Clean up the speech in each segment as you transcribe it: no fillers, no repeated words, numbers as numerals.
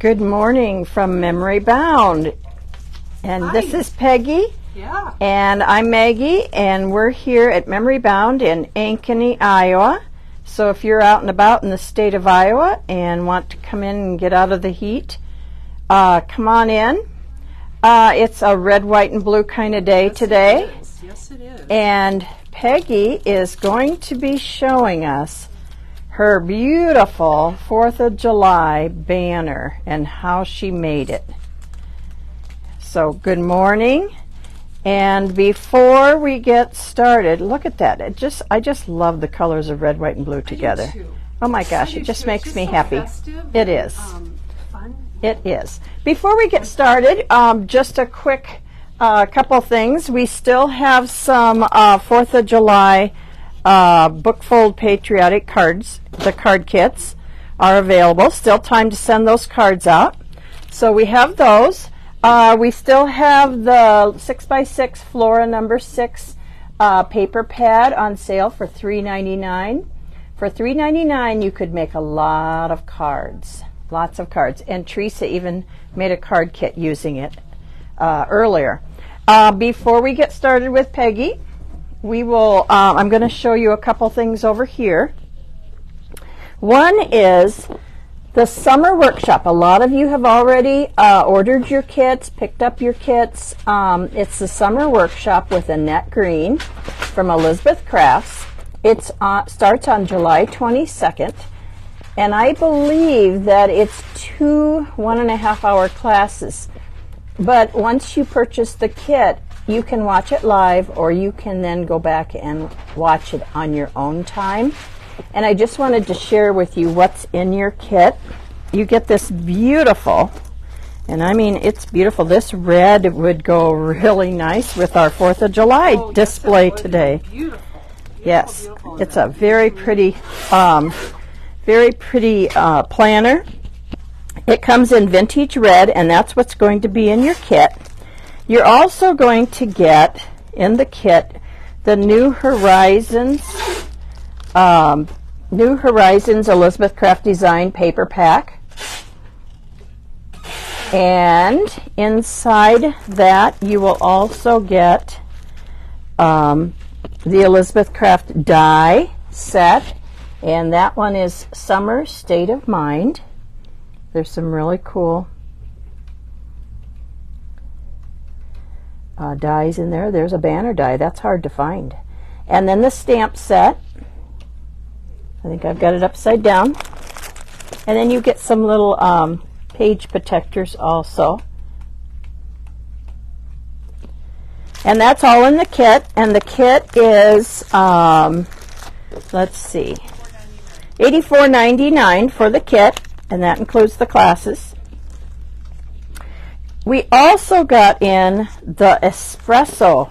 Good morning from Memory Bound. And Hi. This is Peggy. Yeah. And I'm Maggie, and we're here at Memory Bound in Ankeny, Iowa. So if you're out and about in the state of Iowa and want to come in and get out of the heat, come on in. It's a red, white, and blue kind of day today. Yes, it is. And Peggy is going to be showing us her beautiful 4th of July banner and how she made it. So good morning. And before we get started, look at that. I just love the colors of red, white, and blue together. I do too. Oh my gosh, it just makes me happy. It is. Fun. It is. Before we get started, just a quick couple things. We still have some 4th of July bookfold patriotic cards. The card kits are available. Still time to send those cards out. So we have those. We still have the 6x6 Flora number 6 paper pad on sale for $3.99. For $3.99 you could make a lot of cards. Lots of cards. And Teresa even made a card kit using it earlier. Before we get started with Peggy, we will. I'm going to show you a couple things over here. One is the summer workshop. A lot of you have already ordered your kits, picked up your kits. It's the summer workshop with Annette Green from Elizabeth Crafts. It starts on July 22nd, and I believe that it's 2 1.5-hour classes. But once you purchase the kit, you can watch it live, or you can then go back and watch it on your own time. And I just wanted to share with you what's in your kit. You get this beautiful, and I mean it's beautiful. This red would go really nice with our 4th of July display today. Beautiful. Yes, Beautiful. it's a very pretty planner. It comes in vintage red, and that's what's going to be in your kit. You're also going to get in the kit the New Horizons Elizabeth Craft Design paper pack. And inside that you will also get the Elizabeth Craft die set, and that one is Summer State of Mind. There's some really cool dies in there. There's a banner die. That's hard to find. And then the stamp set. I think I've got it upside down. And then you get some little page protectors also. And that's all in the kit. And the kit is, let's see, $84.99 for the kit. And that includes the classes. We also got in the espresso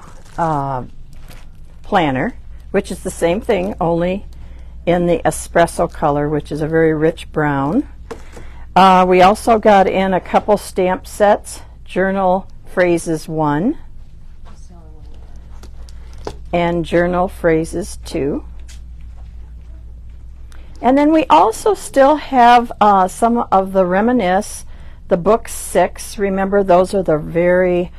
planner, which is the same thing, only in the espresso color, which is a very rich brown. We also got in a couple stamp sets, Journal Phrases 1 and Journal Phrases 2. And then we also still have some of the Reminisce, the book 6. Remember, those are the very,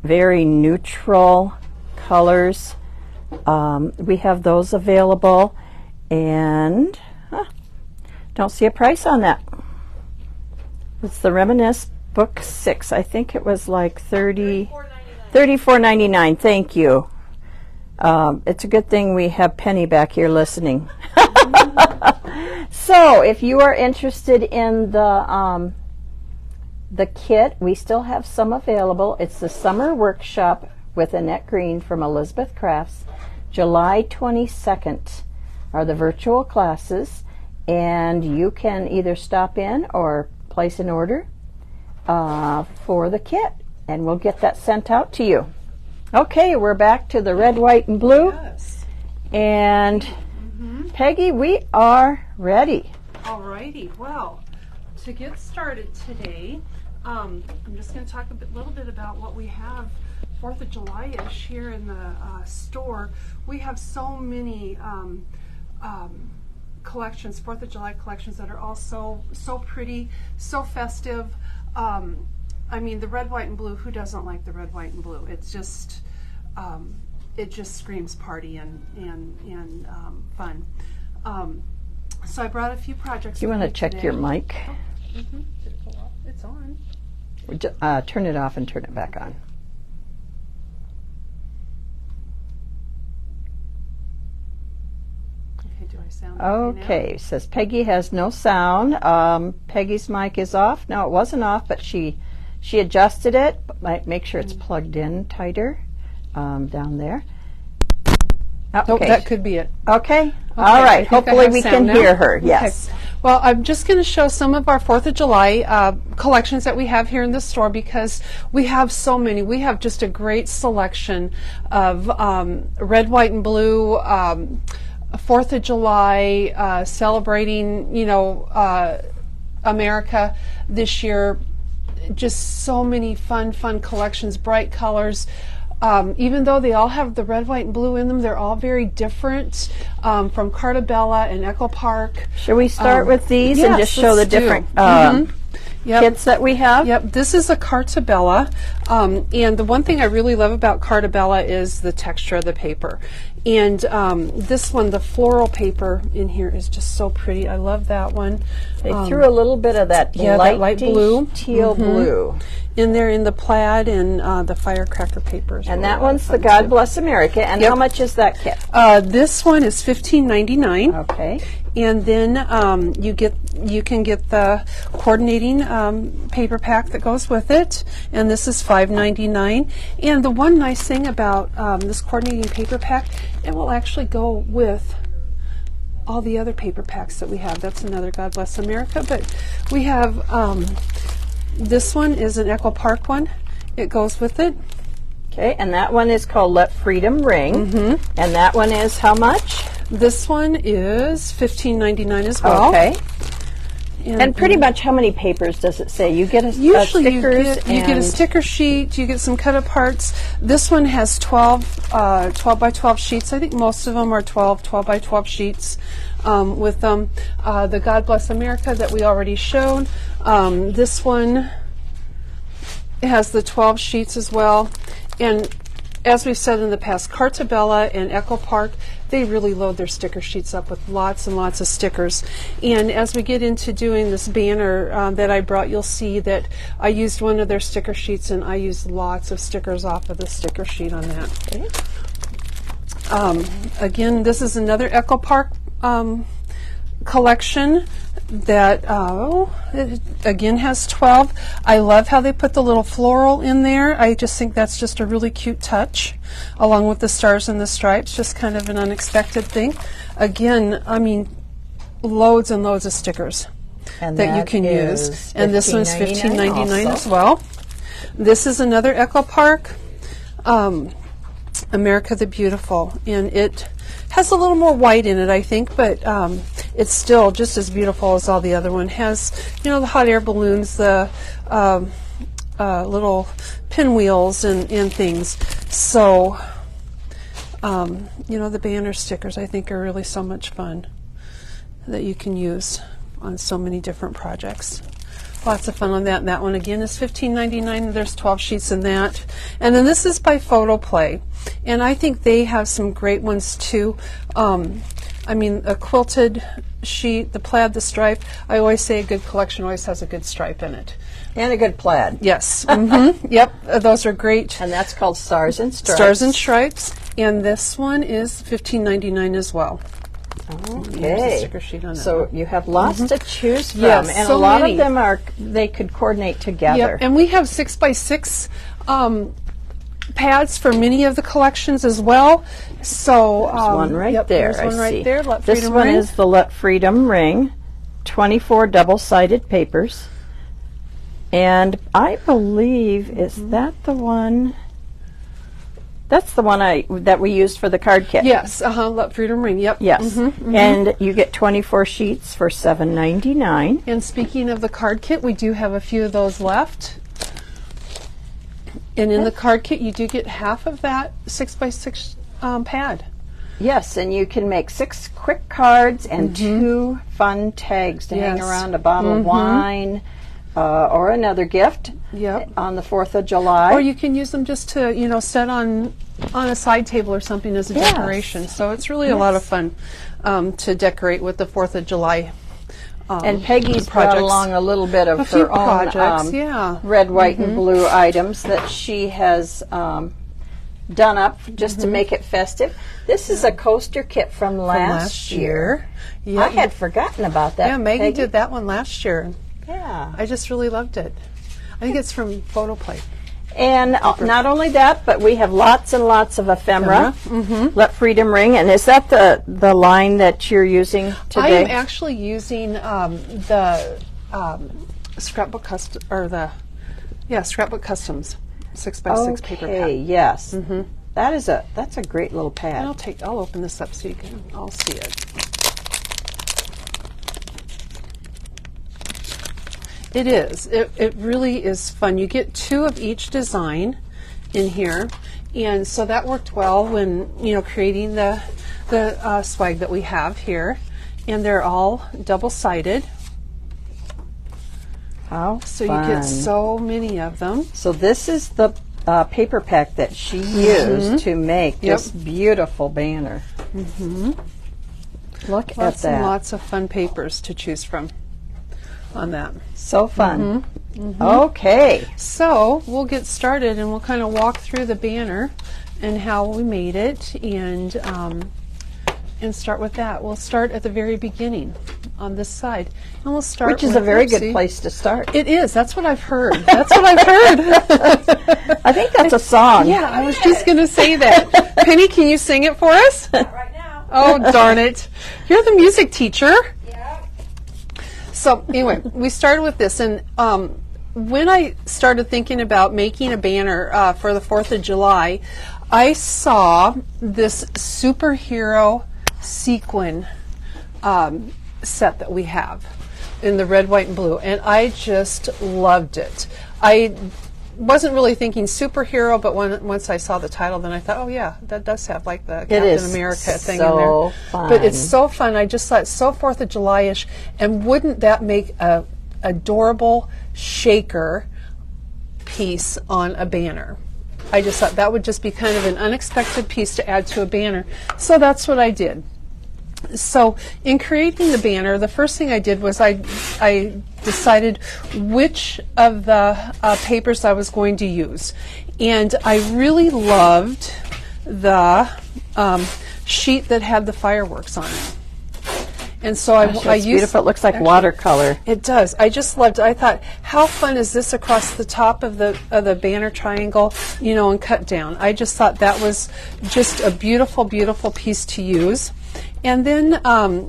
very neutral colors. We have those available, and don't see a price on that. It's the Reminisce book 6. I think it was like $34.99. Thank you. It's a good thing we have Penny back here listening. So if you are interested in the kit, we still have some available. It's the summer workshop with Annette Green from Elizabeth Crafts. July 22nd are the virtual classes, and you can either stop in or place an order for the kit, and we'll get that sent out to you. Okay, we're back to the red, white, and blue. Yes. And Peggy, we are ready. Alrighty. Well, to get started today, I'm just going to talk a little bit about what we have 4th of July-ish here in the store. We have so many collections, 4th of July collections that are all so pretty, so festive. I mean, the red, white, and blue, who doesn't like the red, white, and blue? It's just, it just screams party and fun. So I brought a few projects. Do you want to check your mic? Oh, did it go off? It's on. Turn it off and turn it back on. Okay, do I sound Okay, it says Peggy has no sound. Peggy's mic is off. No, it wasn't off, but she adjusted it. But make sure it's plugged in tighter down there. Okay. Oh, that could be it. Okay. All right. Hopefully we can hear her. Yes. Okay. Well, I'm just going to show some of our 4th of July collections that we have here in the store because we have so many. We have just a great selection of red, white, and blue 4th of July celebrating, America this year. Just so many fun collections, bright colors. Even though they all have the red, white, and blue in them, they're all very different from Carta Bella and Echo Park. Should we start with these and just show the different kits that we have? Yep, this is a Carta Bella. And the one thing I really love about Carta Bella is the texture of the paper. And this one, the floral paper in here is just so pretty. I love that one. They threw a little bit of that light blue, teal blue in there in the plaid and the firecracker papers. And that one's the God Bless America. And how much is that kit? This one is $15.99. Okay. And then you can get the coordinating paper pack that goes with it, and this is $5.99. And the one nice thing about this coordinating paper pack, it will actually go with all the other paper packs that we have. That's another God Bless America. But we have this one is an Echo Park one. It goes with it. Okay, and that one is called Let Freedom Ring. And that one is how much? This one is $15.99 as well. Okay. And pretty much how many papers does it say? You get usually stickers you get a sticker sheet, you get some cut aparts. This one has 12 by 12 sheets. I think most of them are 12 by 12 sheets with them. The God Bless America that we already showed. This one has the 12 sheets as well. And as we've said in the past, Carta Bella and Echo Park, they really load their sticker sheets up with lots and lots of stickers. And as we get into doing this banner that I brought, you'll see that I used one of their sticker sheets and I used lots of stickers off of the sticker sheet on that. Okay. Again, this is another Echo Park collection that it again has 12. I love how they put the little floral in there. I just think that's just a really cute touch, along with the stars and the stripes, just kind of an unexpected thing. Again, I mean, loads and loads of stickers that you can use. And this one's $15.99 as well. This is another Echo Park, America the Beautiful, and it has a little more white in it, I think, but it's still just as beautiful as all the other one. Has, the hot air balloons, the little pinwheels and things. So, the banner stickers I think are really so much fun that you can use on so many different projects. Lots of fun on that. And that one again is $15.99. There's 12 sheets in that. And then this is by Photo Play. And I think they have some great ones too. I mean, a quilted sheet, the plaid, the stripe. I always say a good collection always has a good stripe in it. And a good plaid. Yes. Yep. Those are great. And that's called Stars and Stripes. Stars and Stripes. And this one is $15.99 as well. Okay. Sticker sheet on that so one. you have lots to choose from, Yes, and so a lot many. of them they could coordinate together. Yep. And we have 6x6 pads for many of the collections as well. So there's one right there. There's one right there. Let this Freedom one Ring. is the Let Freedom Ring, 24 double-sided papers, and I believe is that the one. That's the one that we used for the card kit. Yes, Let Freedom Ring. Yep. Yes, and you get 24 sheets for $7.99. And speaking of the card kit, we do have a few of those left. And in the card kit, you do get half of that 6x6 pad. Yes, and you can make 6 quick cards and 2 fun tags to hang around a bottle of wine or another gift on the 4th of July. Or you can use them just to, you know, set on a side table or something as a decoration. So it's really a lot of fun to decorate with the 4th of July. And Peggy's brought along a little bit of her own red, white, and blue items that she has done up just to make it festive. This is a coaster kit from last year. Yeah. I had forgotten about that. Yeah, Maggie Peggy did that one last year. Yeah. I just really loved it. I think it's from Photoplay. And not only that, but we have lots and lots of ephemera. Let Freedom Ring. And is that the line that you're using today? I am actually using the Scrapbook Custom, or the Scrapbook Customs 6x6 paper pad. Yes. That's a great little pad. And I'll open this up so you can all see it. It is. It really is fun. You get 2 of each design in here, and so that worked well when, you know, creating the swag that we have here. And they're all double-sided. How So fun. you get so many of them. So this is the paper pack that she used to make this beautiful banner. Look at Lots that. and lots of fun papers to choose from on that. So fun. Okay. So we'll get started and we'll kind of walk through the banner and how we made it and start with that. We'll start at the very beginning on this side. And we'll start Which is a very good place to start. It is. That's what I've heard. That's what I've heard. I think that's a song. Yeah, I was just going to say that. Penny, can you sing it for us? Not right now. Oh, darn it. You're the music teacher. Yeah. So anyway, we started with this, and when I started thinking about making a banner for the 4th of July, I saw this superhero sequin set that we have in the red, white, and blue, and I just loved it. I wasn't really thinking superhero, but once I saw the title, then I thought, oh yeah, that does have like the Captain America thing in there. Fun. But it's so fun. I just thought it's so 4th of July-ish, and wouldn't that make a adorable shaker piece on a banner? I just thought that would just be kind of an unexpected piece to add to a banner. So that's what I did. So in creating the banner, the first thing I did was I decided which of the papers I was going to use. And I really loved the sheet that had the fireworks on it. And so I used beautiful. It looks like watercolor. It does. I just loved it. I thought, how fun is this across the top of the banner triangle, you know, and cut down. I just thought that was just a beautiful, beautiful piece to use. And then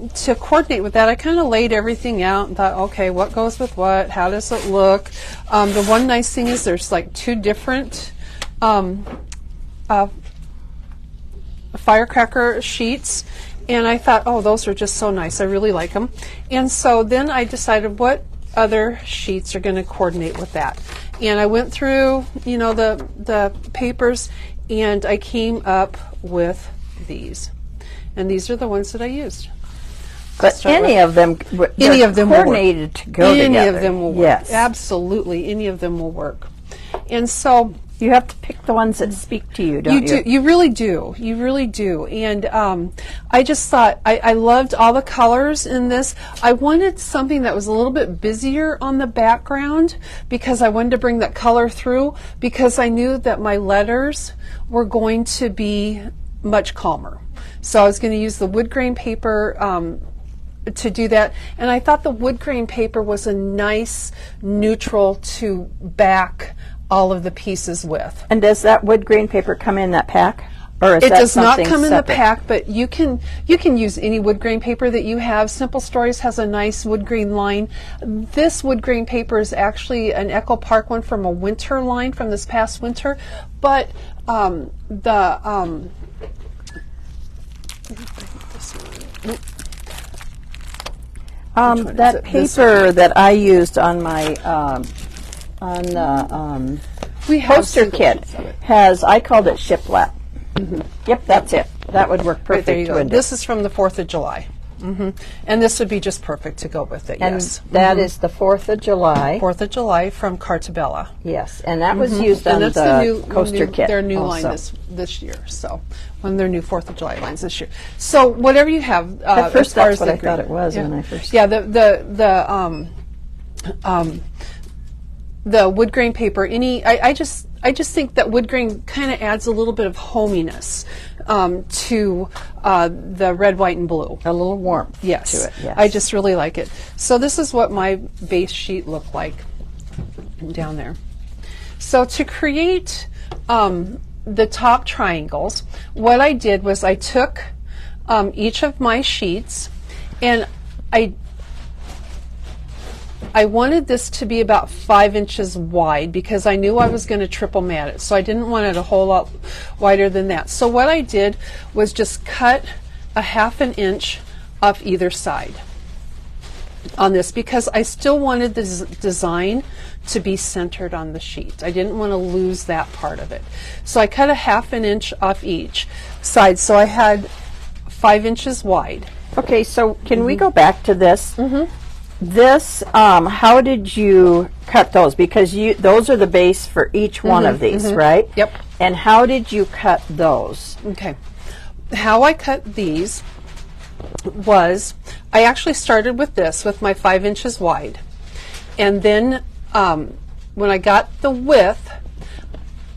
to coordinate with that, I kind of laid everything out and thought, okay, what goes with what? How does it look? The one nice thing is there's like 2 different firecracker sheets. And I thought, oh, those are just so nice. I really like them. And so then I decided what other sheets are going to coordinate with that. And I went through, you know, the papers, and I came up with these. And these are the ones that I used. But any of them coordinated to go together. Any of them will work. Yes. Absolutely. Any of them will work. And so you have to pick the ones that speak to you, don't you? You really do. You really do. And I just thought, I loved all the colors in this. I wanted something that was a little bit busier on the background because I wanted to bring that color through, because I knew that my letters were going to be much calmer. So I was going to use the wood grain paper to do that, and I thought the wood grain paper was a nice neutral to back all of the pieces with. And does that wood grain paper come in that pack? Or is It that does not something come in the separate? pack, but you can use any wood grain paper that you have. Simple Stories has a nice wood grain line. This wood grain paper is actually an Echo Park one from a winter line from this past winter, but that paper that I used on my we have poster kit has, I called it shiplap. Yep, that's it. That would work Right, perfect. there you go. wouldn't it? This is from the 4th of July. And this would be just perfect to go with it, And yes. that is the 4th of July. 4th of July from Cartabella. Yes, and that was used And on that's the coaster kit. their new also. line this year. So one of their new 4th of July lines this year. So whatever you have. At first, as far that's as what the I thought green. it was Yeah. when I first. Yeah, the wood grain paper. I just think that wood grain kind of adds a little bit of hominess to the red, white, and blue. A little warmth Yes, to it. Yes. I just really like it. So this is what my base sheet looked like down there. So to create the top triangles, what I did was I took each of my sheets, and I wanted this to be about 5 inches wide because I knew I was going to triple mat it, so I didn't want it a whole lot wider than that. So what I did was just cut a 1/2 inch off either side on this because I still wanted the design to be centered on the sheet. I didn't want to lose that part of it. So I cut a 1/2 inch off each side, so I had 5 inches wide. Okay, so can we go back to this? This, how did you cut those? Because those are the base for each one of these, right? Yep. And how did you cut those? Okay. How I cut these was I actually started with this, with my 5 inches wide. And then when I got the width,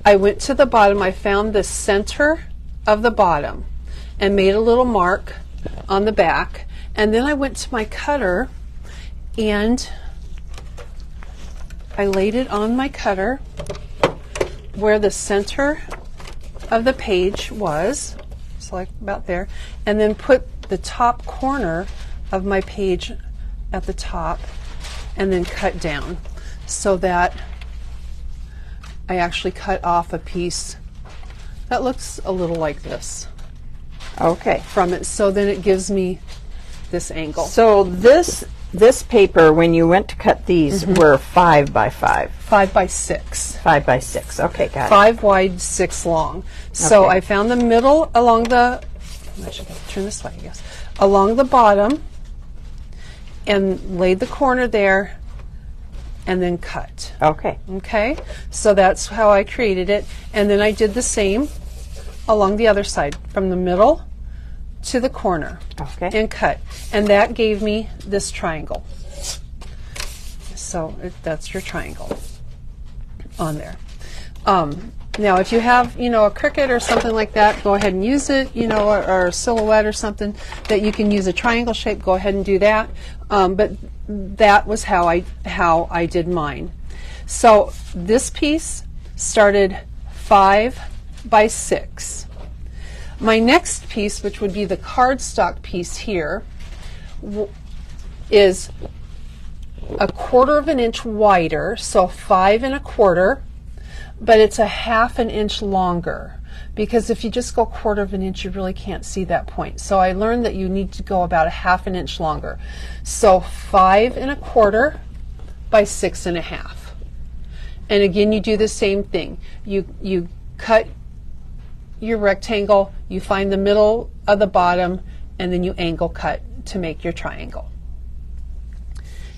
I went to the bottom. I found the center of the bottom and made a little mark on the back. And then I went to my cutter and I laid it on my cutter where the center of the page was, so like about there, and then put the top corner of my page at the top and then cut down so that I actually cut off a piece that looks a little like this Okay. from it, so then it gives me this angle. So this paper, when you went to cut these, were 5 by 5. 5 by 6. 5 by 6. Okay, got it. 5 wide, 6 long. So Okay. I found the middle along the, I should turn this way, I guess, along the bottom and laid the corner there and then cut. Okay. Okay, so that's how I created it. And then I did the same along the other side from the middle to the corner Okay. and cut. And that gave me this triangle. So that's your triangle on there. Now, if you have, a Cricut or something like that, go ahead and use it, or a silhouette or something that you can use a triangle shape, go ahead and do that. But that was how I did mine. So this piece started 5 by 6. My next piece, which would be the cardstock piece here, is 1/4 inch wider, so 5 1/4, but it's a 1/2 inch longer, because if you just go 1/4 inch, you really can't see that point. So I learned that you need to go about a 1/2 inch longer. So 5 1/4 by 6 1/2. And again, you do the same thing. You cut your rectangle, you find the middle of the bottom, and then you angle cut to make your triangle.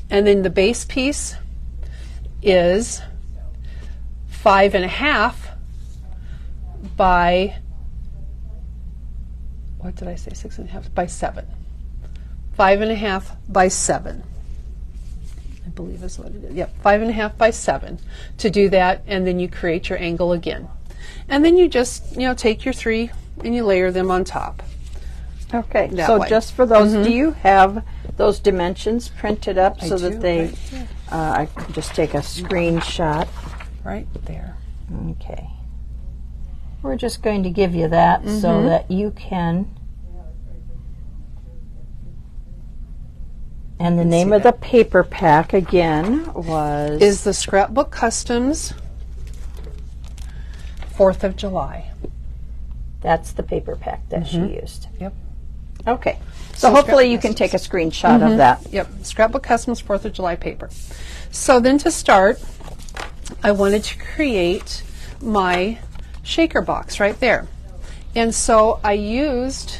And then the base piece is 5 1/2 by, what did I say, 6 1/2 by 7. 5 1/2 by 7. I believe is what it is. Yep, 5 1/2 by 7 to do that, and then you create your angle again. And then you just, take your 3 and you layer them on top. Okay, That so way. just for those, do you have those dimensions printed up so do, that they, right here. I can just take a screenshot. Right there. Okay. We're just going to give you that so that you can. And the name of the paper pack again was Is the Scrapbook Customs 4th of July. That's the paper pack that she used. Yep. Okay. So So hopefully Scrapbook you can Customs. take a screenshot of that. Yep, Scrapbook Customs 4th of July paper. So then to start, I wanted to create my shaker box right there. And so I used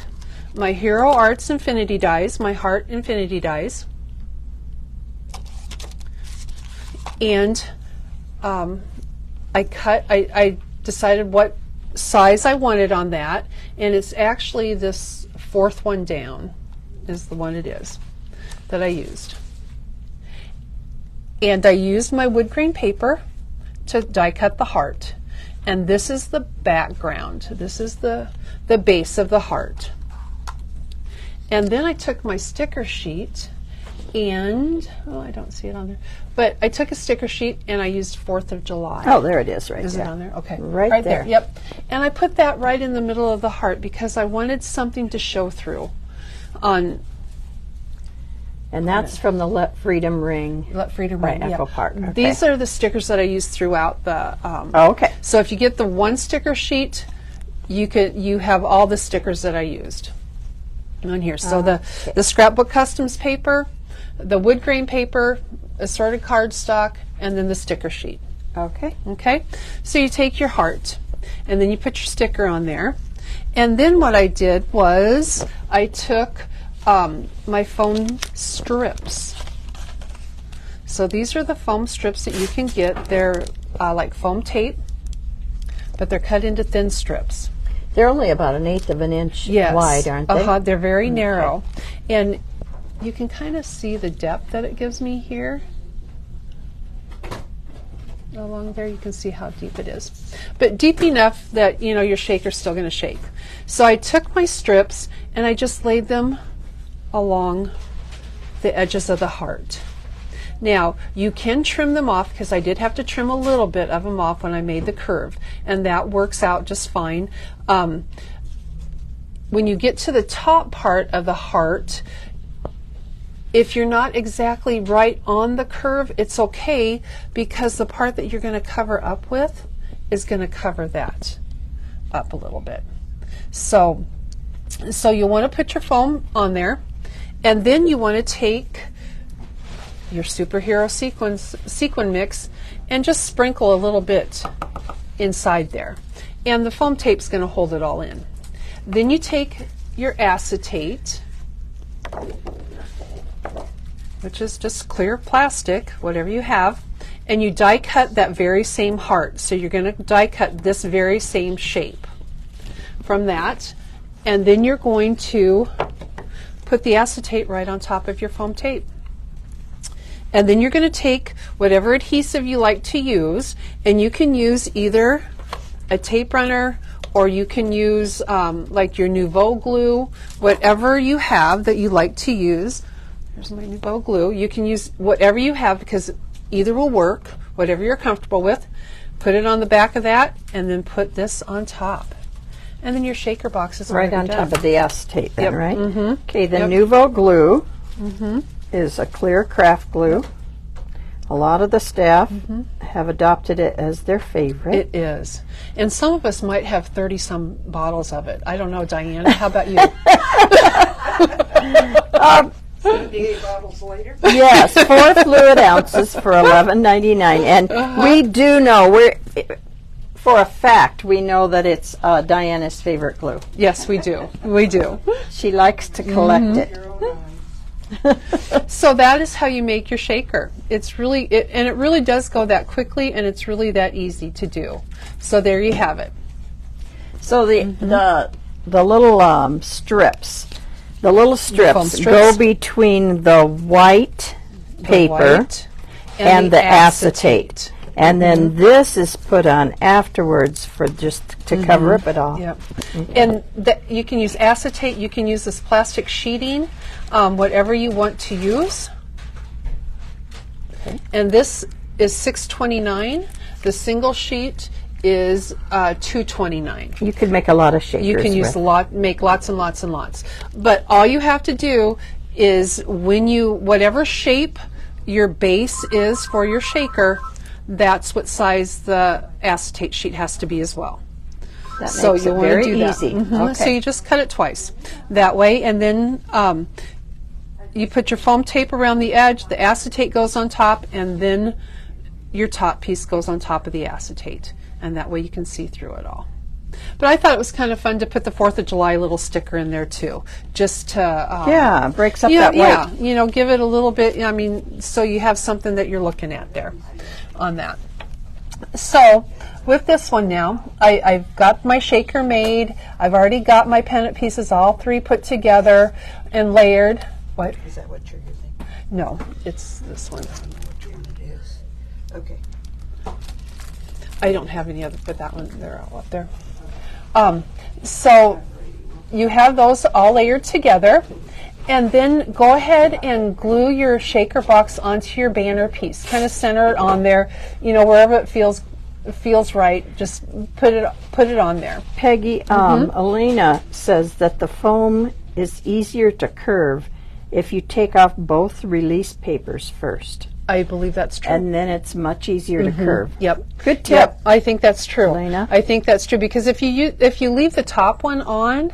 my Hero Arts Infinity dies, my Heart Infinity dies, and I decided what size I wanted on that, and it's actually this fourth one down is the one it is that I used. And I used my wood grain paper to die cut the heart. And this is the background. This is the base of the heart. And then I took my sticker sheet and, oh, I don't see it on there, but I took a sticker sheet and I used 4th of July. Oh, there it is right Is there. it on there? Okay. Right there. Yep. And I put that right in the middle of the heart because I wanted something to show through on. And that's from the Let Freedom Ring. Let Freedom by Ring. Echo Park. Okay. These are the stickers that I use throughout the. Oh, okay. So if you get the one sticker sheet, you have all the stickers that I used on here. So the scrapbook customs paper, the wood grain paper, assorted cardstock, and then the sticker sheet. Okay. Okay. So you take your heart, and then you put your sticker on there, and then what I did was I took my foam strips. So these are the foam strips that you can get. They're like foam tape, but they're cut into thin strips. They're only about 1/8 of an inch wide, aren't they? They're very narrow. And you can kind of see the depth that it gives me here. Along there you can see how deep it is. But deep enough that, you know, your shaker's still going to shake. So I took my strips and I just laid them along the edges of the heart. Now, you can trim them off because I did have to trim a little bit of them off when I made the curve, and that works out just fine. When you get to the top part of the heart, if you're not exactly right on the curve, it's okay because the part that you're going to cover up with is going to cover that up a little bit. So you want to put your foam on there, and then you want to take your superhero sequin mix and just sprinkle a little bit inside there. And the foam tape's going to hold it all in. Then you take your acetate, which is just clear plastic, whatever you have, and you die cut that very same heart. So you're going to die cut this very same shape from that, and then you're going to put the acetate right on top of your foam tape. And then you're going to take whatever adhesive you like to use, and you can use either a tape runner or you can use like your Nouveau glue, whatever you have that you like to use. There's my Nouveau glue. You can use whatever you have because either will work, whatever you're comfortable with. Put it on the back of that and then put this on top. And then your shaker box is right on done. top of the acetate then, Yep. right? Mm-hmm. Okay, the Yep. Nouveau glue is a clear craft glue. A lot of the staff have adopted it as their favorite. It is. And some of us might have 30-some bottles of it. I don't know, Diana, how about you? 78 bottles later. Yes, 4 fluid ounces for $11.99. And we do know, for a fact, we know that it's Diana's favorite glue. Yes, we do. We do. She likes to collect it. So that is how you make your shaker. It's really, and it really does go that quickly, and it's really that easy to do. So there you have it. So the little strips, foam strips go between the white paper White and the acetate. And then this is put on afterwards for just to cover up it all. Yep. And you can use acetate, you can use this plastic sheeting, whatever you want to use. Okay. And this is $6.29. The single sheet is $2.29. You could make a lot of shakers. You can use make lots and lots and lots. But all you have to do is whatever shape your base is for your shaker, that's what size the acetate sheet has to be as well. That So makes you it want very to do easy. that. Okay. So you just cut it twice that way, and then you put your foam tape around the edge, the acetate goes on top, and then your top piece goes on top of the acetate, and that way you can see through it all. But I thought it was kind of fun to put the 4th of July little sticker in there too, just to Yeah, breaks up yeah, that white. yeah, you know, give it a little bit. I mean, so you have something that you're looking at there on that. So with this one now, I've got my shaker made. I've already got my pennant pieces, all 3 put together and layered. What? Is that what you're using? No, it's this one. I don't know which one it is. Okay. I don't have any other, but that one, they're all up there. So you have those all layered together, and then go ahead and glue your shaker box onto your banner piece. Kind of center it on there, you know, wherever it feels right. Just put it on there. Peggy, Elena says that the foam is easier to curve if you take off both release papers first. I believe that's true. And then it's much easier to curve. Yep. Good tip. Yep. I think that's true. Elena? I think that's true because if you leave the top one on,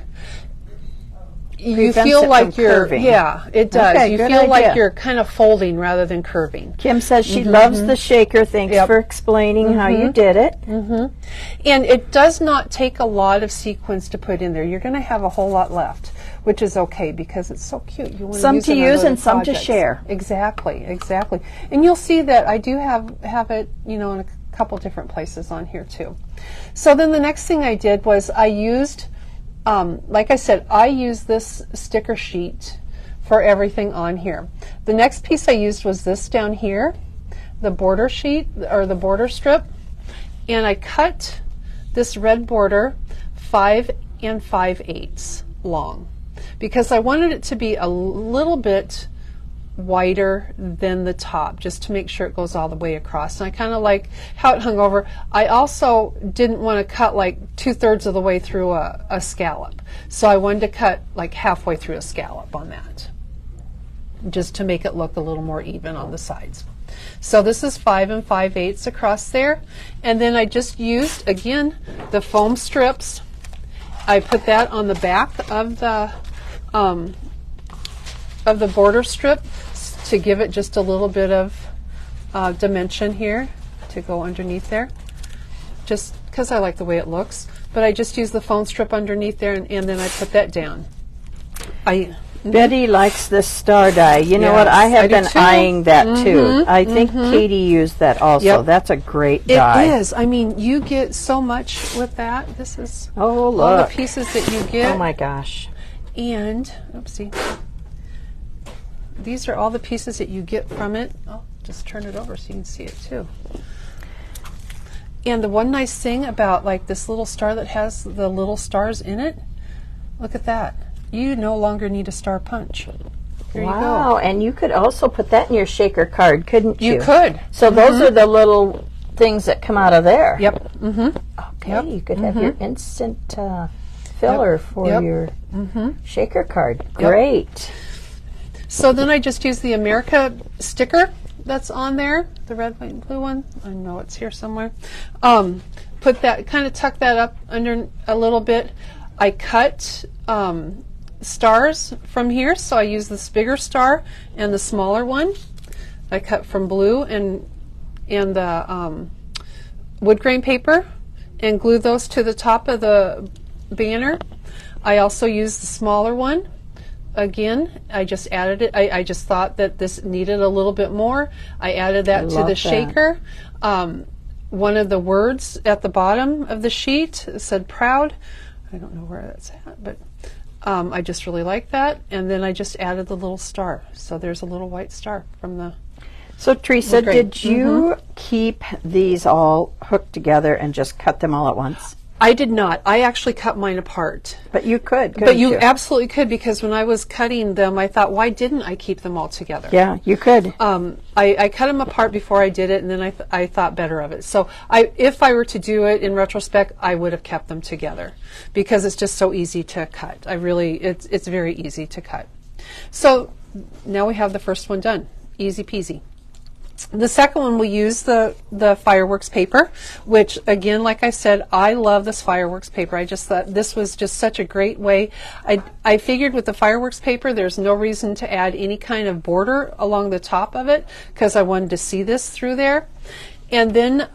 you Prevents feel it like from you're curving. yeah, it does. Okay, You good feel like idea. you're kind of folding rather than curving. Kim says she loves the shaker. Thanks Yep. for explaining how you did it. And it does not take a lot of sequins to put in there. You're going to have a whole lot left, which is okay because it's so cute. You want Some use to it on use other and some to projects. share. Exactly, exactly. And you'll see that I do have it, you know, in a couple different places on here too. So then the next thing I did was I used, like I said, I used this sticker sheet for everything on here. The next piece I used was this down here, the border sheet or the border strip, and I cut this red border 5 5/8 long because I wanted it to be a little bit wider than the top, just to make sure it goes all the way across. And I kind of like how it hung over. I also didn't want to cut like 2/3 of the way through a scallop, so I wanted to cut like halfway through a scallop on that, just to make it look a little more even on the sides. So this is 5 5/8 across there, and then I just used again the foam strips. I put that on the back of the border strip to give it just a little bit of dimension here to go underneath there, just because I like the way it looks. But I just use the foam strip underneath there, and then I put that down. Betty likes this star die. You know Yes, what? I have I do been too. eyeing that too. I think Katie used that also. Yep. That's a great die. It is. I mean, you get so much with that. This is Oh, all look. the pieces that you get. Oh my gosh. And, oopsie, these are all the pieces that you get from it. I'll just turn it over so you can see it too. And the one nice thing about like this little star that has the little stars in it, look at that. You no longer need a star punch. Here Wow, and you could also put that in your shaker card, couldn't you? you go. You could. So those are the little things that come out of there. Yep. Okay, Yep. you could have your instant filler for Yep. your shaker card. Great. So then I just use the America sticker that's on there, the red, white, and blue one. I know it's here somewhere. Put that, kind of tuck that up under a little bit. I cut stars from here, so I use this bigger star and the smaller one. I cut from blue and the wood grain paper and glue those to the top of the banner. I also used the smaller one. Again, I just added it. I just thought that this needed a little bit more. I added that to love the that. shaker. One of the words at the bottom of the sheet said proud. I don't know where that's at, but I just really like that. And then I just added the little star. So there's a little white star from the... So Teresa, Wood grain. did you keep these all hooked together and just cut them all at once? I did not. I actually cut mine apart. But you could, couldn't But you absolutely could, because when I was cutting them, I thought, why didn't I keep them all together? Yeah, you could. I cut them apart before I did it, and then I thought better of it. So if I were to do it in retrospect, I would have kept them together because it's just so easy to cut. It's very easy to cut. So now we have the first one done. Easy peasy. The second one, we use the fireworks paper, which again, like I said, I love this fireworks paper. I just thought this was just such a great way. I figured with the fireworks paper, there's no reason to add any kind of border along the top of it because I wanted to see this through there. And then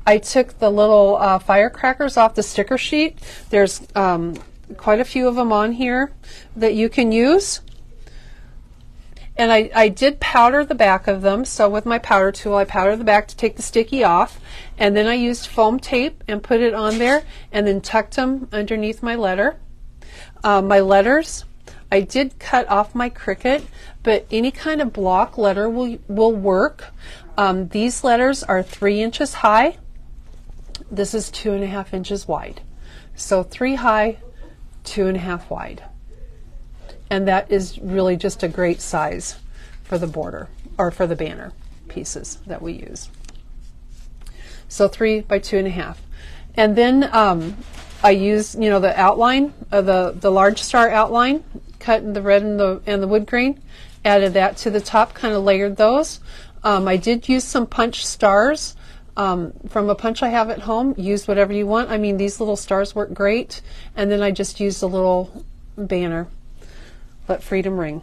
I took the little firecrackers off the sticker sheet. There's quite a few of them on here that you can use. And I did powder the back of them. So with my powder tool, I powdered the back to take the sticky off. And then I used foam tape and put it on there and then tucked them underneath my letter. My letters, I did cut off my Cricut, but any kind of block letter will work. These letters are 3 inches high. This is 2.5 inches wide. So 3 high, 2.5 wide. And that is really just a great size for the border or for the banner pieces that we use. So 3 by 2.5. And then I use, the outline of the large star outline, cut in the red and the wood grain, added that to the top, kind of layered those. I did use some punch stars from a punch I have at home. Use whatever you want. I mean, these little stars work great. And then I just used a little banner, Let Freedom Ring,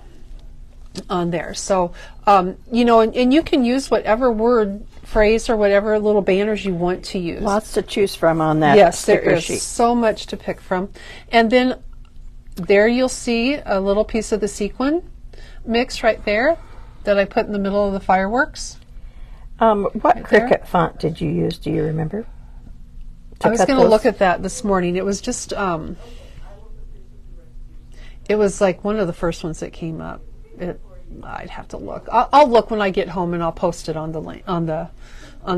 on there. So, and you can use whatever word, phrase, or whatever little banners you want to use. Lots to choose from on that yes, there sticker is sheet. so much to pick from. And then there you'll see a little piece of the sequin mix right there that I put in the middle of the fireworks. What right there. Cricut font did you use? Do you remember? I was going to look at that this morning. It was just, it was like one of the first ones that came up. I'd have to look. I'll look when I get home and I'll post it on the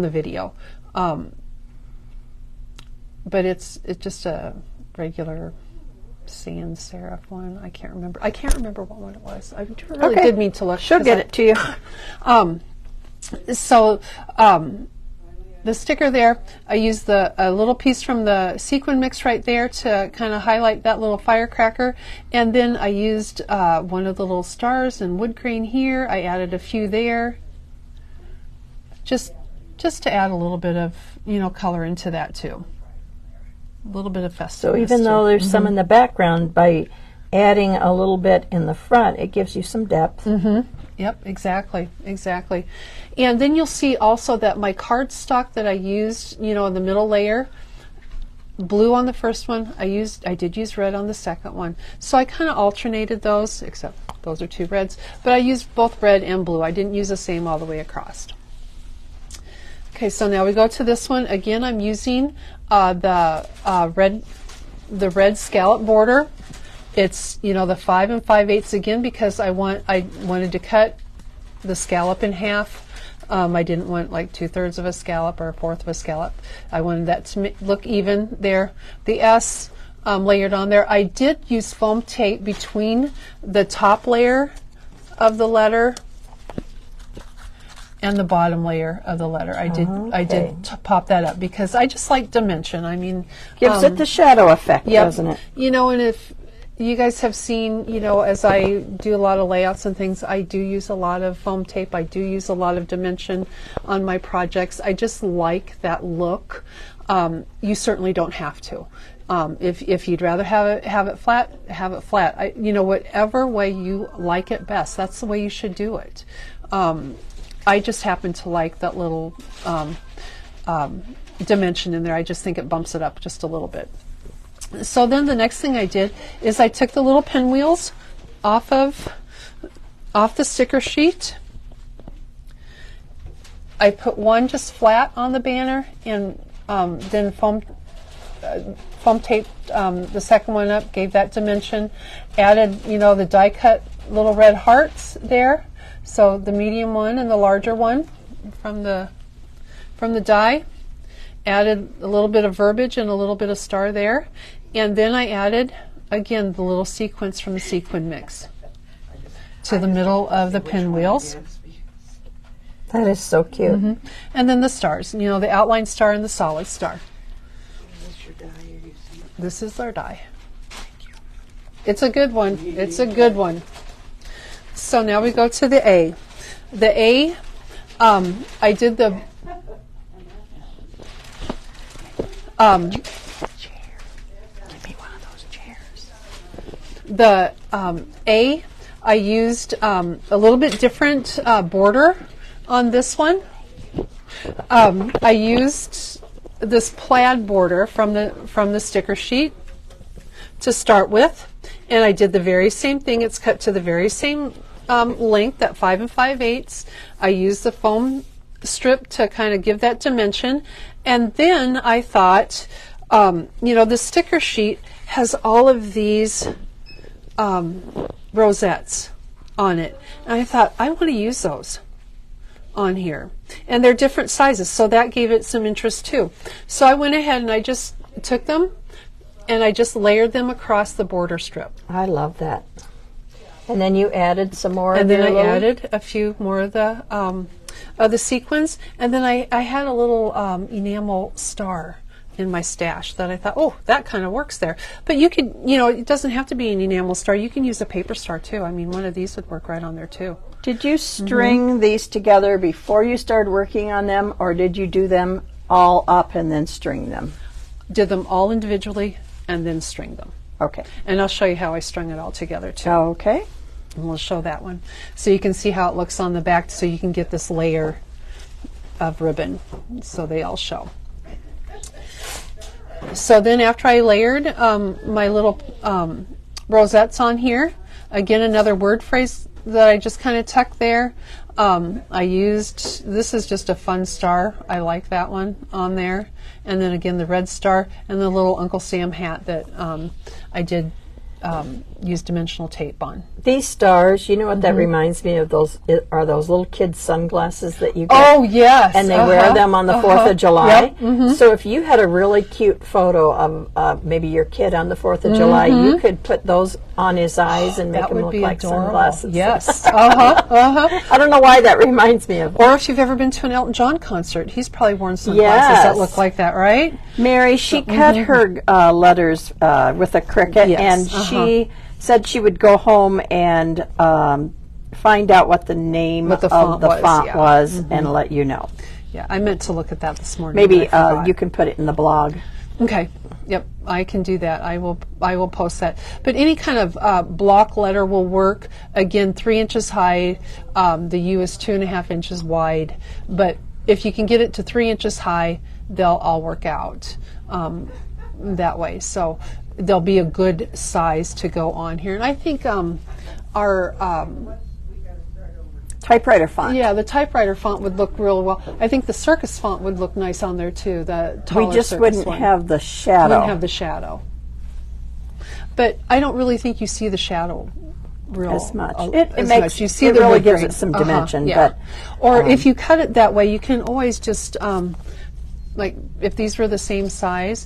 video. But it's just a regular sans serif one. I can't remember what one it was. I really did mean to look. She'll get it to you. So the sticker there, I used a little piece from the sequin mix right there to kind of highlight that little firecracker. And then I used one of the little stars and wood grain here. I added a few there, just to add a little bit of color into that too. A little bit of festive. So even though there's some in the background, by adding a little bit in the front, it gives you some depth. Yep, exactly. And then you'll see also that my cardstock that I used, in the middle layer, blue on the first one, I did use red on the second one. So I kind of alternated those, except those are 2 reds, but I used both red and blue. I didn't use the same all the way across. Okay, so now we go to this one. Again, I'm using the red scallop border. It's the 5 5/8 again because I wanted to cut the scallop in half. I didn't want like 2/3 of a scallop or 1/4 of a scallop. I wanted that to look even there. The S layered on there. I did use foam tape between the top layer of the letter and the bottom layer of the letter. I did pop that up because I just like dimension. I mean, Gives it the shadow effect, doesn't it? And if you guys have seen, as I do a lot of layouts and things, I do use a lot of foam tape. I do use a lot of dimension on my projects. I just like that look. You certainly don't have to. If you'd rather have it flat, have it flat. Whatever way you like it best, that's the way you should do it. I just happen to like that little dimension in there. I just think it bumps it up just a little bit. So then the next thing I did is I took the little pinwheels off the sticker sheet. I put one just flat on the banner and then foam taped the second one up, gave that dimension, added the die cut little red hearts there. So the medium one and the larger one from the die. Added a little bit of verbiage and a little bit of star there. And then I added, again, the little sequins from the sequin mix to the middle of the pinwheels. That is so cute. And then the stars, the outline star and the solid star. This is our die. It's a good one. It's a good one. So now we go to the A. The A, I did the... Give me one of those chairs. The A, I used a little bit different border on this one. I used this plaid border from the sticker sheet to start with, and I did the very same thing. It's cut to the very same length, at 5 5/8. I used the foam strip to kind of give that dimension, and then I thought, the sticker sheet has all of these rosettes on it, and I thought I want to use those on here, and they're different sizes, so that gave it some interest too. So I went ahead and I just took them and I just layered them across the border strip. I love that. And then you added some more. And then I added a few more of the sequins, and then I had a little enamel star in my stash that I thought, oh, that kind of works there. But you could, it doesn't have to be an enamel star. You can use a paper star too. I mean, one of these would work right on there too. Did you string these together before you started working on them, or did you do them all up and then string them? Did them all individually and then string them. Okay. And I'll show you how I strung it all together too. Okay. And we'll show that one. So you can see how it looks on the back, so you can get this layer of ribbon so they all show. So then after I layered my little rosettes on here, again another word phrase that I just kind of tucked there. I used, this is just a fun star. I like that one on there. And then again the red star and the little Uncle Sam hat that I did use dimensional tape on. These stars, you know what that reminds me of? Those are those little kids' sunglasses that you get. Oh yes, and they wear them on the 4th of July. Yep. So if you had a really cute photo of maybe your kid on the 4th of July, you could put those on his eyes and make that them would look be like adorable. sunglasses. Yes. I don't know why that reminds me of. Or if you've ever been to an Elton John concert, he's probably worn sunglasses that look like that, right? Mary, she cut her letters with a Cricut, and she said she would go home and find out what the name of the font was and let you know. Yeah, I meant to look at that this morning. Maybe you can put it in the blog. Okay. Yep, I can do that. I will post that. But any kind of block letter will work. Again, 3 inches high. The U is 2.5 inches wide. But if you can get it to 3 inches high, they'll all work out that way. So there'll be a good size to go on here. And I think our typewriter font. Yeah, the typewriter font would look real well. I think the circus font would look nice on there too. The taller we just circus wouldn't one. have the shadow. Wouldn't have the shadow. But I don't really think you see the shadow real as much. As much. You see it the really wood gives grain. it some dimension. Yeah. But or if you cut it that way, you can always just like if these were the same size,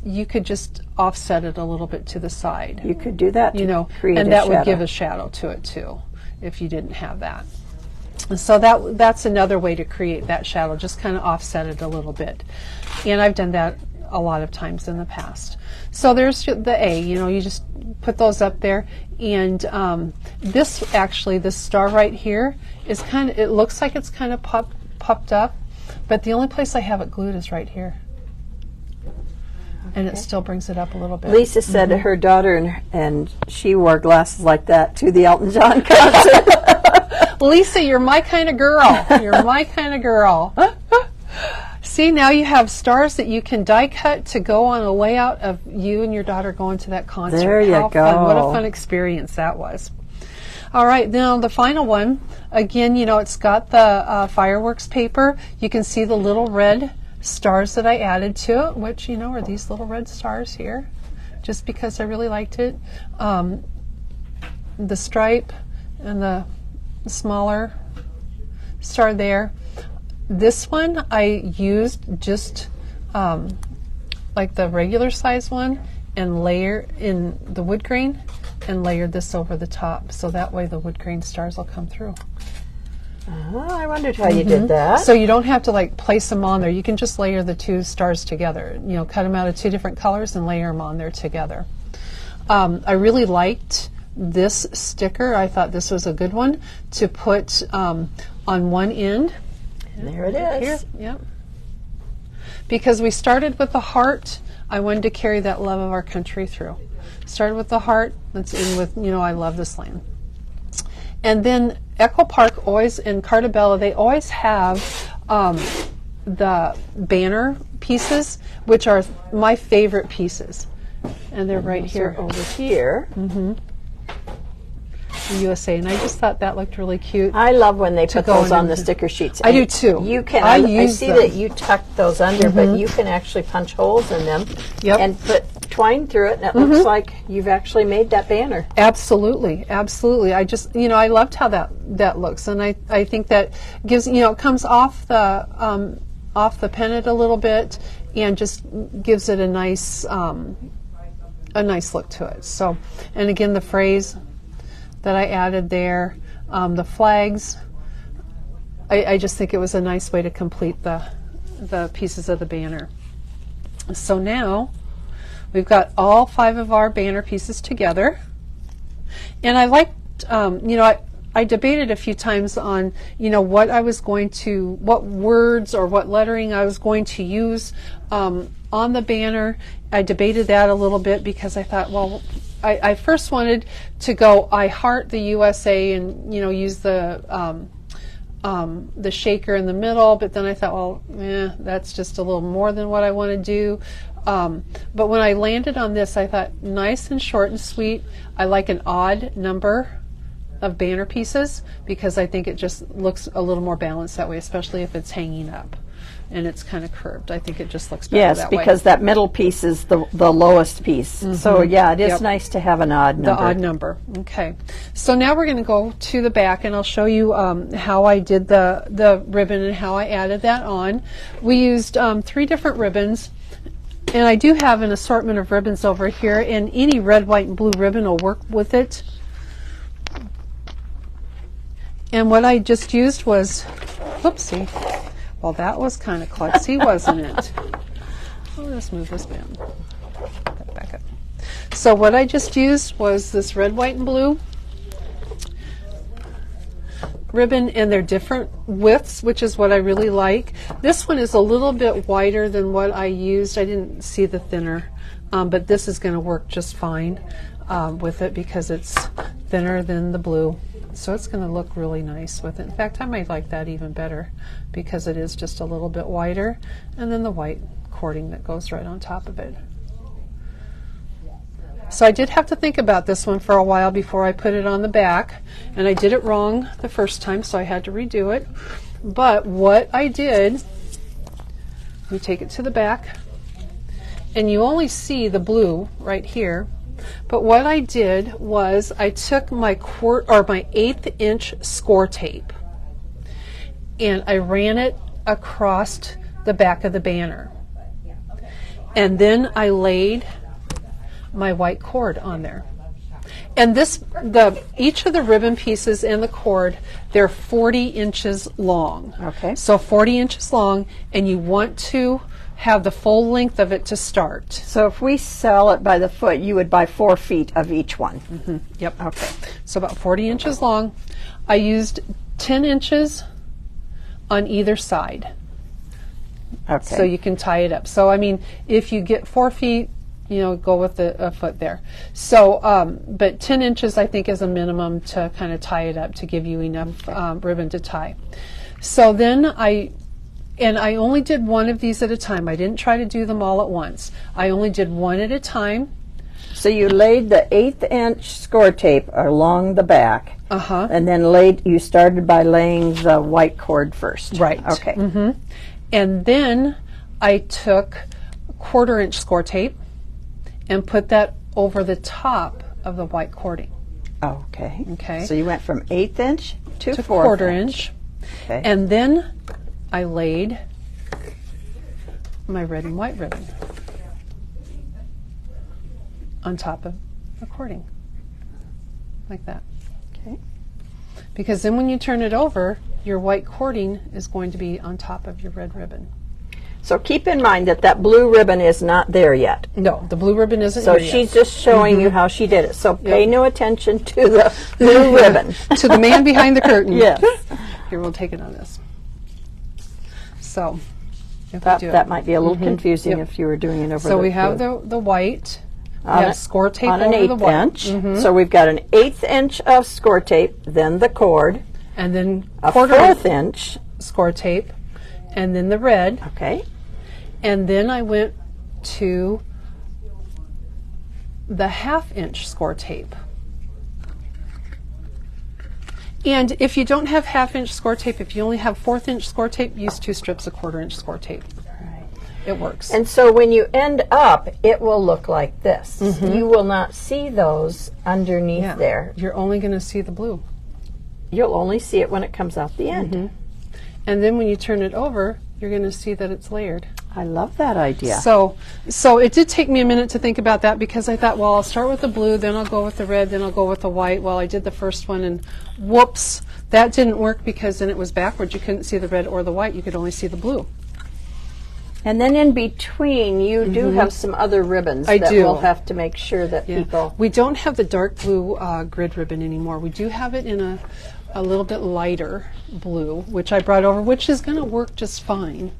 you could just offset it a little bit to the side. You could do that. Create and a that shadow. would give a shadow to it too, if you didn't have that. So that's another way to create that shadow, just kind of offset it a little bit. And I've done that a lot of times in the past. So there's the A, you just put those up there. And this star right here is it looks like it's kind of popped up, but the only place I have it glued is right here. And it still brings it up a little bit. Lisa said her daughter and she wore glasses like that to the Elton John concert. Lisa, you're my kind of girl. You're my kind of girl. See, now you have stars that you can die cut to go on a layout of you and your daughter going to that concert. There you How go. Fun. What a fun experience that was. All right, now the final one. Again, it's got the fireworks paper. You can see the little red stars that I added to it, which, are these little red stars here, just because I really liked it. The stripe and the smaller star there. This one I used just like the regular size one and layer in the wood grain and layered this over the top, so that way the wood grain stars will come through. I wondered how you did that. So you don't have to place them on there. You can just layer the two stars together. Cut them out of two different colors and layer them on there together. I really liked this sticker. I thought this was a good one to put on one end. There it is. Here, yep. Because we started with the heart, I wanted to carry that love of our country through. Started with the heart. Let's end with, I love this land. And then Echo Park always, and Cartabella, they always have the banner pieces, which are my favorite pieces. And they're right here over here. USA, and I just thought that looked really cute. I love when they put go those on into- the sticker sheets. I do too. You can. I I use see them. that you tuck those under, but you can actually punch holes in them Yep. and put twine through it, and it looks like you've actually made that banner. Absolutely, absolutely. I just, I loved how that looks, and I think that gives, it comes off the pennant a little bit, and just gives it a nice look to it. So, and again, the phrase that I added there, the flags, I just think it was a nice way to complete the pieces of the banner. So now we've got all 5 of our banner pieces together, and I liked, I debated a few times on, what words or what lettering I was going to use on the banner. I debated that a little bit because I thought, well, I first wanted to go, I heart the USA, and use the shaker in the middle, but then I thought, well, that's just a little more than what I want to do. But when I landed on this, I thought, nice and short and sweet. I like an odd number of banner pieces because I think it just looks a little more balanced that way, especially if it's hanging up and it's kind of curved. I think it just looks better that way. Yes, because that middle piece is the lowest piece. So yeah, it is nice to have an odd number. The odd number. Okay. So now we're going to go to the back, and I'll show you how I did the ribbon and how I added that on. We used 3 different ribbons, and I do have an assortment of ribbons over here, and any red, white, and blue ribbon will work with it. And what I just used was, whoopsie, well, that was kind of klutzy, wasn't it? I'll just move this down. Back up. So what I just used was this red, white, and blue ribbon, and they're different widths, which is what I really like. This one is a little bit wider than what I used. I didn't see the thinner, but this is going to work just fine with it because it's thinner than the blue. So it's going to look really nice with it. In fact, I might like that even better because it is just a little bit wider, and then the white cording that goes right on top of it. So I did have to think about this one for a while before I put it on the back, and I did it wrong the first time, so I had to redo it. But what I did, you take it to the back, and you only see the blue right here. But what I did was I took my 1/8 inch score tape, and I ran it across the back of the banner, and then I laid my white cord on there. And each of the ribbon pieces and the cord, they're 40 inches long. Okay. So 40 inches long, and you want to have the full length of it to start. So if we sell it by the foot, you would buy 4 feet of each one. Yep. Okay. So about 40 inches long. I used 10 inches on either side. Okay. So you can tie it up. So I mean, if you get 4 feet, go with a foot there. So, but 10 inches I think is a minimum to kind of tie it up to give you enough ribbon to tie. So then I only did one of these at a time. I didn't try to do them all at once. I only did one at a time. So you laid the 1/8 inch score tape along the back, and then you started by laying the white cord first. Right. Okay. And then I took 1/4 inch score tape and put that over the top of the white cording. Okay. Okay. So you went from 1/8 inch to 1/4 inch. Okay. And then I laid my red and white ribbon on top of the cording, like that. Okay. Because then when you turn it over, your white cording is going to be on top of your red ribbon. So keep in mind that blue ribbon is not there yet. No, the blue ribbon isn't So here she's yet. just showing you how she did it. So pay no attention to the blue ribbon. To the man behind the curtain. Yes. Here, we'll take it on this. So, if That, we do that it. might be a little confusing Yep. if you were doing it over So the we have blue. the white. We On have a- score tape on an over the 1/8 white. inch. So we've got an 1/8 inch of score tape, then the cord, And then a 1/4 1/4 inch, score tape, and then the red, Okay. and then I went to the 1/2-inch score tape. And if you don't have 1/2-inch score tape, if you only have 1/4-inch score tape, use 2 strips of 1/4-inch score tape. Right. It works. And so when you end up, it will look like this. You will not see those underneath there. You're only going to see the blue. You'll only see it when it comes out the end. And then when you turn it over, you're going to see that it's layered. I love that idea. So it did take me a minute to think about that, because I thought, well, I'll start with the blue, then I'll go with the red, then I'll go with the white. Well, I did the first one, and whoops, that didn't work, because then it was backwards. You couldn't see the red or the white. You could only see the blue. And then in between, you do have some other ribbons I that do. we'll have to make sure that people... We don't have the dark blue grid ribbon anymore. We do have it in a little bit lighter blue, which I brought over, which is going to work just fine.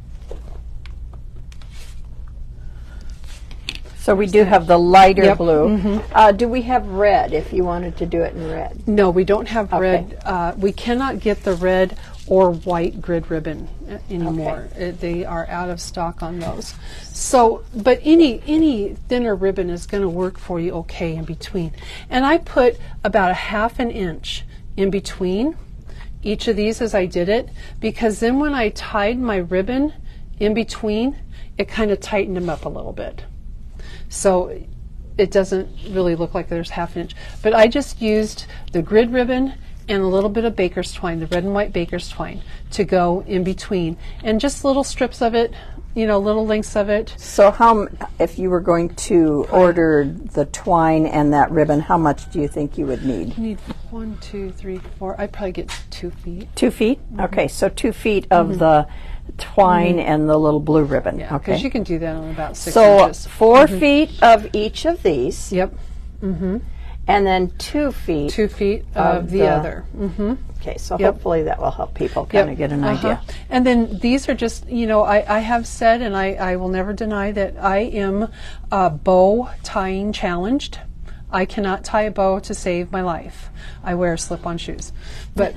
So we do have the lighter Yep. blue. Do we have red if you wanted to do it in red? No, we don't have Okay. red. We cannot get the red or white grid ribbon anymore. They are out of stock on those. So, but any thinner ribbon is going to work for you okay in between. And I put about a 1/2 inch in between each of these as I did it, because then when I tied my ribbon in between, it kind of tightened them up a little bit. So it doesn't really look like there's 1/2 inch. But I just used the grid ribbon and a little bit of baker's twine, the red and white baker's twine, to go in between. And just little strips of it, little lengths of it. So if you were going to order the twine and that ribbon, how much do you think you would need? You need 1, 2, 3, 4. I'd probably get 2 feet. 2 feet? Okay, so 2 feet of the twine and the little blue ribbon. Yeah, Okay. because you can do that on about 6 So inches. 4 feet of each of these, Yep. and then 2 feet. 2 feet of the other. Okay, so Yep. hopefully that will help people kind of get an idea. And then these are just, I have said, and I will never deny that I am bow tying challenged. I cannot tie a bow to save my life. I wear slip-on shoes. But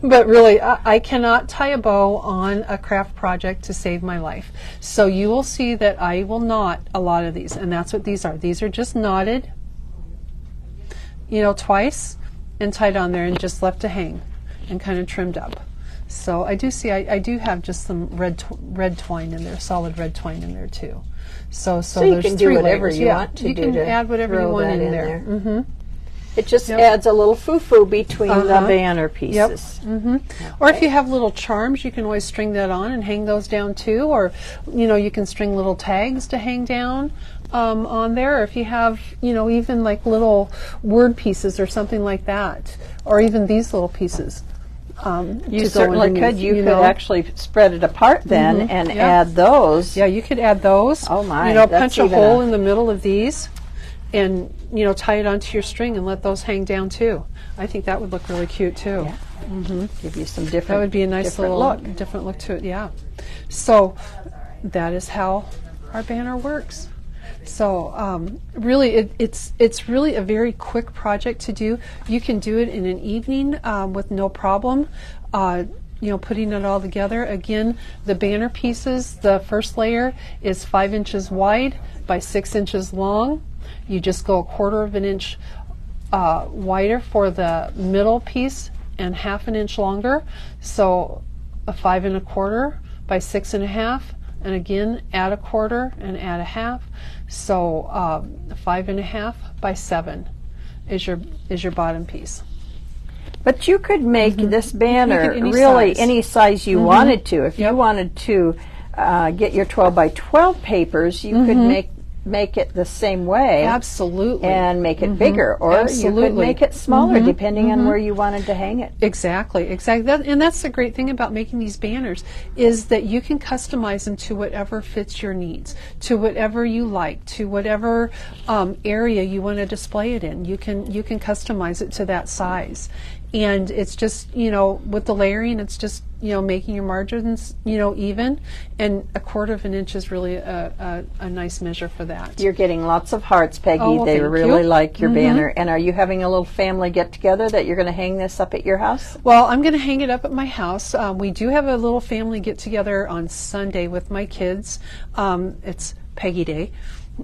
but really, I cannot tie a bow on a craft project to save my life. So you will see that I will knot a lot of these, and that's what these are. These are just knotted, twice, and tied on there and just left to hang and kind of trimmed up. So I do see, I do have just some red twine in there, solid red twine in there too. So you there's can do 3 whatever layers. you Yeah, want to you do can to add whatever you throw want that in there. It just adds a little foo-foo between the banner Yep. pieces. Or if you have little charms, you can always string that on and hang those down too. Or, you can string little tags to hang down on there. Or if you have, even like little word pieces or something like that. Or even these little pieces. You certainly could. You could actually spread it apart then and add those. Yeah, you could add those. Oh my! Punch a hole in the middle of these, and tie it onto your string and let those hang down too. I think that would look really cute too. Yeah. Give you some different. That would be a nice little different look to it. Yeah. So that is how our banner works. So really, it's really a very quick project to do. You can do it in an evening with no problem. Putting it all together. Again, the banner pieces, the first layer is 5 inches wide by 6 inches long. You just go 1/4 inch wider for the middle piece and 1/2 inch longer. So a 5 1/4 by 6 1/2. And again, add 1/4 and add 1/2. So 5 1/2 by 7 is your bottom piece. But you could make this banner any really size. any size you wanted to. If you wanted to get your 12 by 12 papers, you could make it the same way. Absolutely. And make it bigger, or you could make it smaller depending on where you wanted to hang it. Exactly. And that's the great thing about making these banners, is that you can customize them to whatever fits your needs, to whatever you like, to whatever area you want to display it in. You can customize it to that size. And it's just, you know, with the layering, it's just, you know, making your margins, you know, even. And 1/4 of an inch is really a nice measure for that. You're getting lots of hearts, Peggy. Oh, well, they thank really you. like your banner. And are you having a little family get-together that you're going to hang this up at your house? Well, I'm going to hang it up at my house. We do have a little family get-together on Sunday with my kids. It's Peggy Day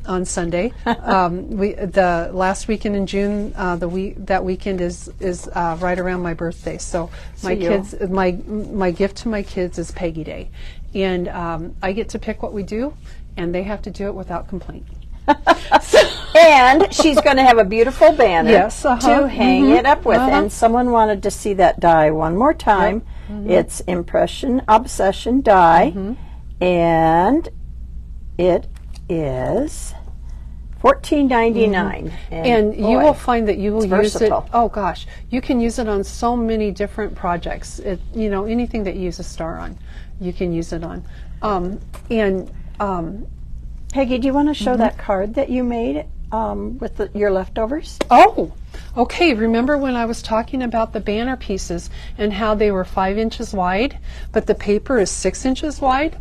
on Sunday. The last weekend in June, that weekend is right around my birthday. So my kids, my gift to my kids is Peggy Day, and I get to pick what we do, and they have to do it without complaint. And she's going to have a beautiful banner Yes, to hang it up with. And someone wanted to see that die one more time. It's Impression Obsession die, and it is $14.99. And you will find that you will use it. versatile. Oh gosh, you can use it on so many different projects. You know, anything that you use a star on, you can use it on. Peggy, do you want to show that card that you made with your leftovers? Oh, okay. Remember when I was talking about the banner pieces and how they were 5 inches wide, but the paper is 6 inches wide?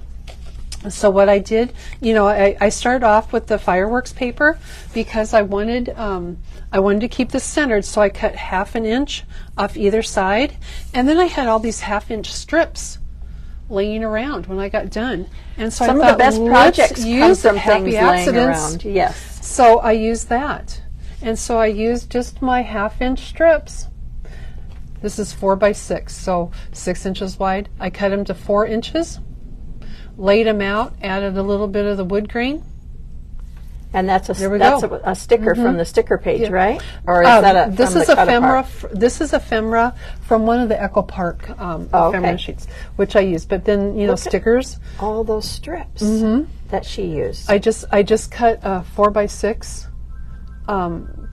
So what I did, you know, I started off with the fireworks paper because I wanted to keep this centered, so I cut 1/2 inch off either side, and then I had all these 1/2 inch strips laying around when I got done. And so Some I thought, of the best projects come use from happy things laying accidents. around. Yes. So I used that, and so I used just my 1/2 inch strips. This is 4 by 6, so 6 inches wide. I cut them to 4 inches. Laid them out, added a little bit of the wood grain. And that's There we a sticker from the sticker page, right? Or is that this from is the cut ephemera. apart? This is ephemera from one of the Echo Park ephemera sheets, which I used. But then, you know, stickers. All those strips that she used. I just cut a 4 by 6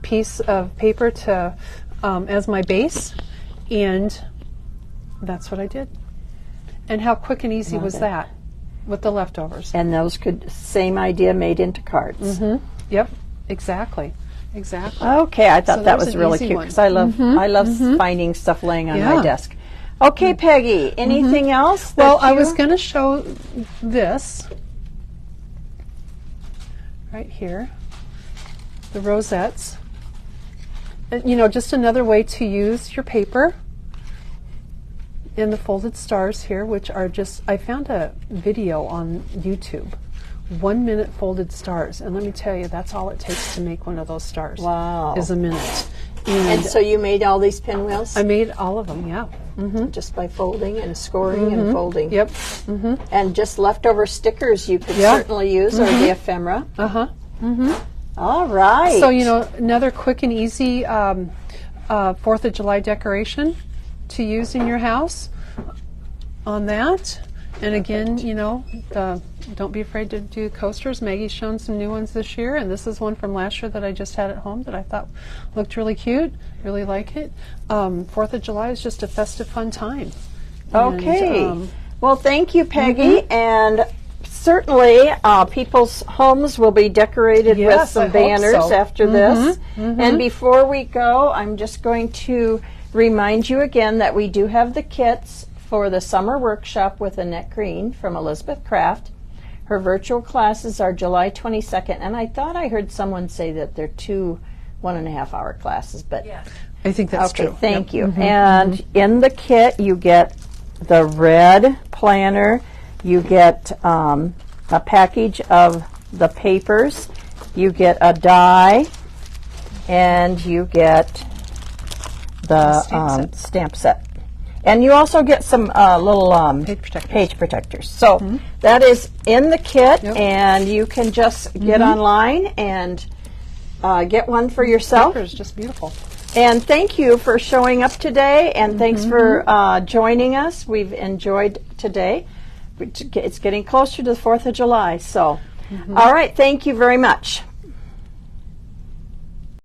piece of paper to as my base, and that's what I did. And how quick and easy was that with the leftovers? And those same idea made into cards. Yep, exactly. Okay, I thought So that there's was an really easy cute one. because I love finding stuff laying on my Yeah. desk. Okay, Peggy, anything else? Well, that I you- was going to show this right here, the rosettes. You know, just another way to use your paper. In the folded stars here, which are just, I found a video on YouTube, 1 minute folded stars, and let me tell you, that's all it takes to make one of those stars. Wow. Is a minute. And so you made all these pinwheels I made all of them, yeah. just by folding and scoring and folding. Yep. And just leftover stickers you could Yeah. certainly use, or the ephemera. Uh-huh. All right. So, you know, another quick and easy 4th of July decoration to use in your house on that. And again, you know, don't be afraid to do coasters. Maggie's shown some new ones this year, and this is one from last year that I just had at home that I thought looked really cute. Really like it. 4th of July is just a festive, fun time. Okay. And, well, thank you, Peggy. And certainly people's homes will be decorated with Yes, some I hope banners so. after this. And before we go, I'm just going to remind you again that we do have the kits for the summer workshop with Annette Green from Elizabeth Craft. Her virtual classes are July 22nd, and I thought I heard someone say that they're 2 1.5-hour classes, but I think that's okay, true. thank Yep. you. And in the kit, you get the red planner, you get a package of the papers, you get a die, and you get the stamp set. And you also get some little page protectors. So that is in the kit, and you can just get online and get one for yourself. Paper is just beautiful. And thank you for showing up today, and thanks for joining us. We've enjoyed today. It's getting closer to the 4th of July, so all right, thank you very much.